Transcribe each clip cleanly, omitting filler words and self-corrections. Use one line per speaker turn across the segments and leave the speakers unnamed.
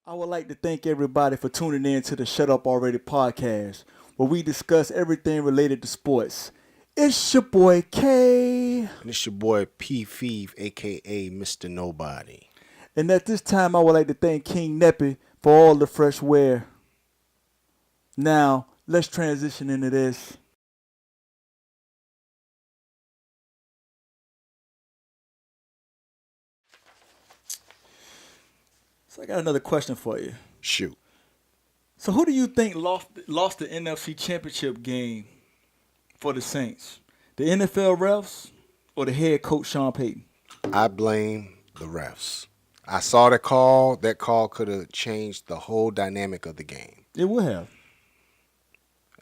I would like to thank everybody for tuning in to the Shut Up Already podcast, where we discuss everything related to sports. It's your boy K,
And it's your boy P Feeve, aka Mr. Nobody.
and at this time, I would like to thank King Neppy for all the fresh wear. Now, let's transition into this. So, I got another question for you.
Shoot.
So, who do you think lost the NFC Championship game for the Saints? The NFL refs or the head coach Sean Payton?
I blame the refs. I saw the call. That call could have changed the whole dynamic of the game.
It would have.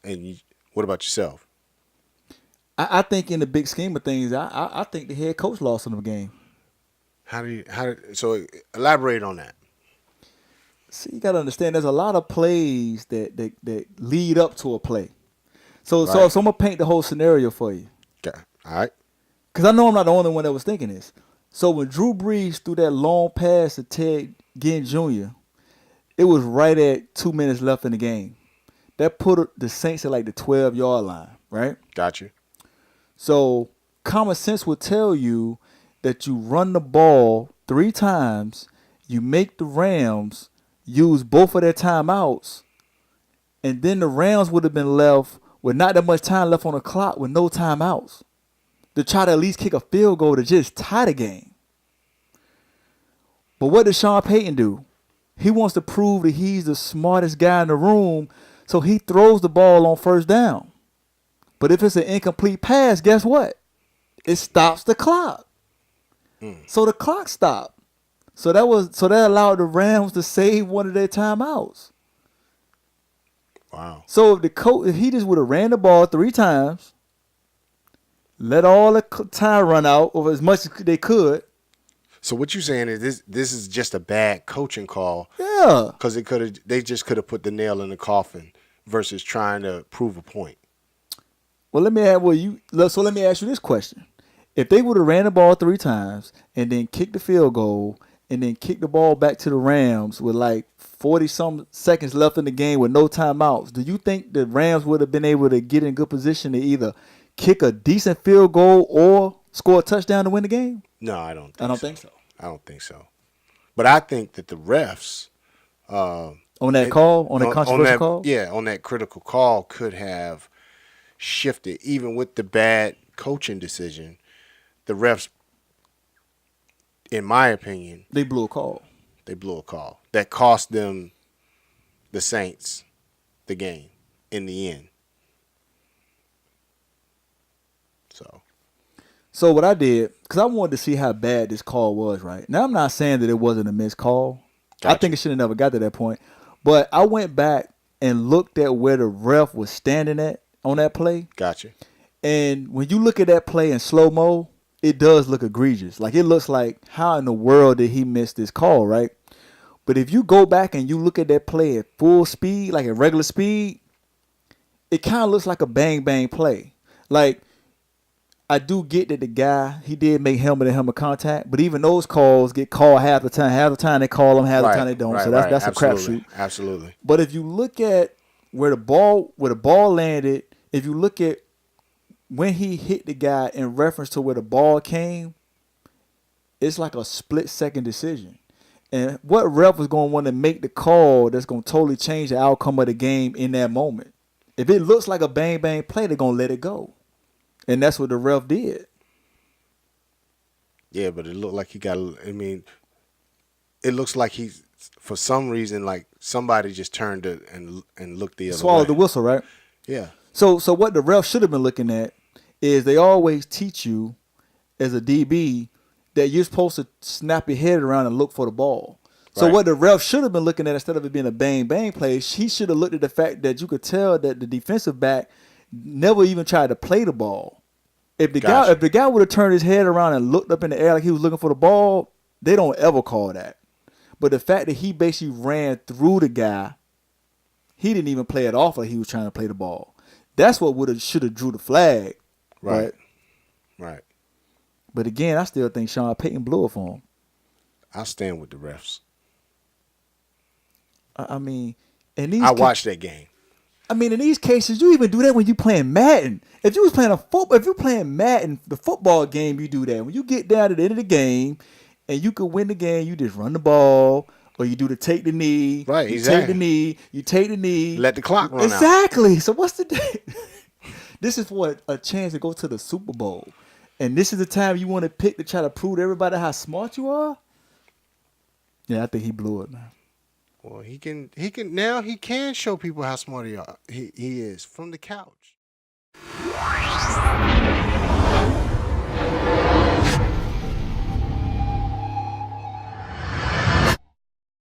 And what about yourself?
I think in the big scheme of things, I think the head coach lost in the game.
So elaborate on that.
See, you got to understand, there's a lot of plays that lead up to a play. So
Right.
I'm gonna paint the whole scenario for you,
Okay. All right.
because I know I'm not the only one that was thinking this. So when Drew Brees threw that long pass to Ted Ginn Jr., it was right at 2 minutes left in the game. That put the Saints at like the 12-yard line, right?
Got you.
So common sense would tell you that you run the ball 3 times, you make the Rams use both of their timeouts, and then the Rams would have been left with not that much time left on the clock with no timeouts to try to at least kick a field goal to just tie the game. But what does Sean Payton do? He wants to prove that he's the smartest guy in the room, so he throws the ball on first down. But if it's an incomplete pass, guess what? It stops the clock. So the clock stopped. So that allowed the Rams to save one of their timeouts.
Wow.
So if he just would have ran the ball 3 times, let all the time run out or as much as they could.
So what you're saying is this is just a bad coaching call
Yeah.
because they just could have put the nail in the coffin versus trying to prove a point.
Well, let me ask you this question: if they would have ran the ball 3 times and then kicked the field goal and then kicked the ball back to the Rams with like 40-some seconds left in the game with no timeouts, do you think the Rams would have been able to get in good position to either kick a decent field goal or score a touchdown to win the game?
No, I don't.
I don't think so.
I don't think so. But I think that the refs
On that call, on that controversial call?
yeah, on that critical call could have shifted, even with the bad coaching decision. The refs, in my opinion,
They blew a call.
they blew a call that cost them, the Saints, the game in the end.
So what I did, because I wanted to see how bad this call was, right? Now, I'm not saying that it wasn't a missed call. I
Gotcha.
think it should have never got to that point. But I went back and looked at where the ref was standing at on that play.
Gotcha.
And when you look at that play in slow-mo, it does look egregious. Like, it looks like, how in the world did he miss this call, right? But if you go back and you look at that play at full speed, like at regular speed, it kind of looks like a bang-bang play. Like, I do get that the guy, he did make helmet-to-helmet contact, but even those calls get called half the time. Half the time they call them, half the time they don't. So that's a crapshoot.
Absolutely.
But if you look at where the ball landed, if you look at when he hit the guy in reference to where the ball came, it's like a split-second decision. And what ref was going to want to make the call that's going to totally change the outcome of the game in that moment? If it looks like a bang-bang play, they're going to let it go. And that's what the ref did.
Yeah, but it looked like he got. I mean, it looks like he's, for some reason, like somebody just turned it and looked the other way.
Swallowed the whistle, right?
Yeah.
So what the ref should have been looking at is they always teach you as a DB that you're supposed to snap your head around and look for the ball. So
Right.
what the ref should have been looking at, instead of it being a bang-bang play, he should have looked at the fact that you could tell that the defensive back never even tried to play the ball. If the guy would have turned his head around and looked up in the air like he was looking for the ball, they don't ever call that. But the fact that he basically ran through the guy, he didn't even play it off like he was trying to play the ball. That's what should have drew the flag.
Right. Right.
But again, I still think Sean Payton blew it for him.
I'll stand with the refs.
I mean, in these
I watched that game.
I mean, in these cases, you even do that when you playing Madden. If you was playing if you playing Madden, the football game, you do that. When you get down to the end of the game, and you could win the game, you just run the ball, or you do the take the knee.
Right,
You take the
exactly.
knee. You take the knee.
Let the clock run out.
Exactly. So what's the day? This is for a chance to go to the Super Bowl, and this is the time you want to pick to try to prove to everybody how smart you are. Yeah, I think he blew it, man.
Well, he can show people how smart he is from the couch.